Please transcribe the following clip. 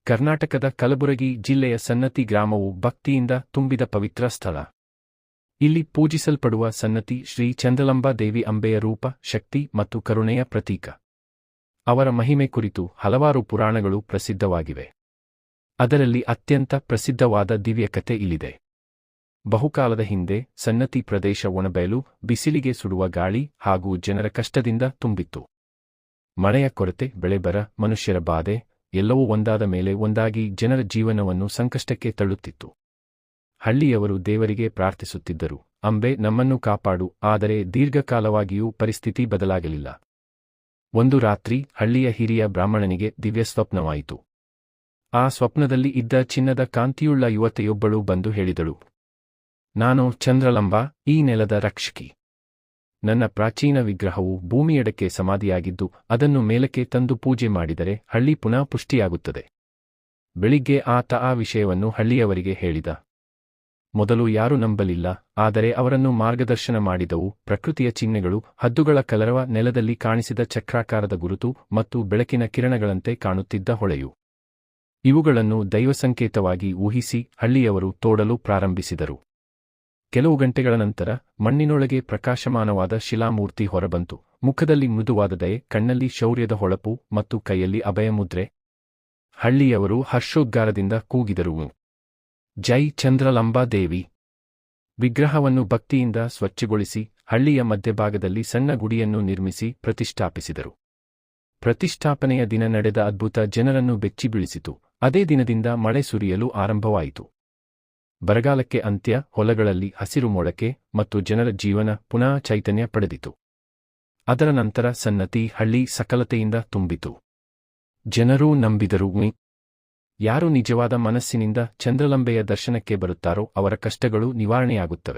ಕರ್ನಾಟಕದ ಕಲಬುರಗಿ ಜಿಲ್ಲೆಯ ಸನ್ನತಿ ಗ್ರಾಮವು ಭಕ್ತಿಯಿಂದ ತುಂಬಿದ ಪವಿತ್ರ ಸ್ಥಳ. ಇಲ್ಲಿ ಪೂಜಿಸಲ್ಪಡುವ ಸನ್ನತಿ ಶ್ರೀ ಚಂದ್ರಲಂಬಾ ದೇವಿ ಅಂಬೆಯ ರೂಪ, ಶಕ್ತಿ ಮತ್ತು ಕರುಣೆಯ ಪ್ರತೀಕ. ಅವರ ಮಹಿಮೆ ಕುರಿತು ಹಲವಾರು ಪುರಾಣಗಳು ಪ್ರಸಿದ್ಧವಾಗಿವೆ. ಅದರಲ್ಲಿ ಅತ್ಯಂತ ಪ್ರಸಿದ್ಧವಾದ ದಿವ್ಯಕಥೆ ಇಲ್ಲಿದೆ. ಬಹುಕಾಲದ ಹಿಂದೆ ಸನ್ನತಿ ಪ್ರದೇಶ ಒಣಬಯಲು, ಬಿಸಿಲಿಗೆ ಸುಡುವ ಗಾಳಿ ಹಾಗೂ ಜನರ ಕಷ್ಟದಿಂದ ತುಂಬಿತ್ತು. ಮಳೆಯ ಕೊರತೆ, ಬೆಳೆಬರ, ಮನುಷ್ಯರ ಬಾಧೆ ಎಲ್ಲವೂ ಒಂದಾದ ಮೇಲೆ ಒಂದಾಗಿ ಜನರ ಜೀವನವನ್ನು ಸಂಕಷ್ಟಕ್ಕೆ ತಳ್ಳುತ್ತಿತ್ತು. ಹಳ್ಳಿಯವರು ದೇವರಿಗೆ ಪ್ರಾರ್ಥಿಸುತ್ತಿದ್ದರು, ಅಂಬೆ ನಮ್ಮನ್ನು ಕಾಪಾಡು. ಆದರೆ ದೀರ್ಘಕಾಲವಾಗಿಯೂ ಪರಿಸ್ಥಿತಿ ಬದಲಾಗಲಿಲ್ಲ. ಒಂದು ರಾತ್ರಿ ಹಳ್ಳಿಯ ಹಿರಿಯ ಬ್ರಾಹ್ಮಣನಿಗೆ ದಿವ್ಯ ಸ್ವಪ್ನವಾಯಿತು. ಆ ಸ್ವಪ್ನದಲ್ಲಿ ಇದ್ದ ಚಿನ್ನದ ಕಾಂತಿಯುಳ್ಳ ಯುವತೆಯೊಬ್ಬಳು ಬಂದು ಹೇಳಿದಳು, ನಾನು ಚಂದ್ರಲಂಬಾ, ಈ ನೆಲದ ರಕ್ಷಕಿ. ನನ್ನ ಪ್ರಾಚೀನ ವಿಗ್ರಹವು ಭೂಮಿಯೆಡಕ್ಕೆ ಸಮಾಧಿಯಾಗಿದ್ದು ಅದನ್ನು ಮೇಲಕ್ಕೆ ತಂದು ಪೂಜೆ ಮಾಡಿದರೆ ಹಳ್ಳಿ ಪುನಃ ಪುಷ್ಟಿಯಾಗುತ್ತದೆ. ಬೆಳಿಗ್ಗೆ ಆತ ಆ ವಿಷಯವನ್ನು ಹಳ್ಳಿಯವರಿಗೆ ಹೇಳಿದ. ಮೊದಲು ಯಾರೂ ನಂಬಲಿಲ್ಲ. ಆದರೆ ಅವರನ್ನು ಮಾರ್ಗದರ್ಶನ ಮಾಡಿದವು ಪ್ರಕೃತಿಯ ಚಿಹ್ನೆಗಳು, ಹದ್ದುಗಳ ಕಲರವ, ನೆಲದಲ್ಲಿ ಕಾಣಿಸಿದ ಚಕ್ರಾಕಾರದ ಗುರುತು ಮತ್ತು ಬೆಳಕಿನ ಕಿರಣಗಳಂತೆ ಕಾಣುತ್ತಿದ್ದ ಹೊಳೆಯು. ಇವುಗಳನ್ನು ದೈವಸಂಕೇತವಾಗಿ ಊಹಿಸಿ ಹಳ್ಳಿಯವರು ತೋಡಲು ಪ್ರಾರಂಭಿಸಿದರು. ಕೆಲವು ಗಂಟೆಗಳ ನಂತರ ಮಣ್ಣಿನೊಳಗೆ ಪ್ರಕಾಶಮಾನವಾದ ಶಿಲಾಮೂರ್ತಿ ಹೊರಬಂತು. ಮುಖದಲ್ಲಿ ಮೃದುವಾದ ದಯೆ, ಕಣ್ಣಲ್ಲಿ ಶೌರ್ಯದ ಹೊಳಪು ಮತ್ತು ಕೈಯಲ್ಲಿ ಅಭಯ ಮುದ್ರೆ. ಹಳ್ಳಿಯವರು ಹರ್ಷೋದ್ಗಾರದಿಂದ ಕೂಗಿದರು, ಜೈ ಚಂದ್ರಲಂಬಾ ದೇವಿ. ವಿಗ್ರಹವನ್ನು ಭಕ್ತಿಯಿಂದ ಸ್ವಚ್ಛಗೊಳಿಸಿ ಹಳ್ಳಿಯ ಮಧ್ಯಭಾಗದಲ್ಲಿ ಸಣ್ಣ ಗುಡಿಯನ್ನು ನಿರ್ಮಿಸಿ ಪ್ರತಿಷ್ಠಾಪಿಸಿದರು. ಪ್ರತಿಷ್ಠಾಪನೆಯ ದಿನ ನಡೆದ ಅದ್ಭುತ ಜನರನ್ನು ಬೆಚ್ಚಿಬೀಳಿಸಿತು. ಅದೇ ದಿನದಿಂದ ಮಳೆ ಸುರಿಯಲು ಆರಂಭವಾಯಿತು. ಬರಗಾಲಕ್ಕೆ ಅಂತ್ಯ, ಹೊಲಗಳಲ್ಲಿ ಹಸಿರು ಮೊಳಕೆ ಮತ್ತು ಜನರ ಜೀವನ ಪುನಃ ಚೈತನ್ಯ ಪಡೆದಿತು. ಅದರ ನಂತರ ಸನ್ನತಿ ಹಳ್ಳಿ ಸಕಲತೆಯಿಂದ ತುಂಬಿತು. ಜನರೂ ನಂಬಿದರು. ಯಾರು ನಿಜವಾದ ಮನಸ್ಸಿನಿಂದ ಚಂದ್ರಲಂಬೆಯ ದರ್ಶನಕ್ಕೆ ಬರುತ್ತಾರೋ ಅವರ ಕಷ್ಟಗಳು ನಿವಾರಣೆಯಾಗುತ್ತವೆ.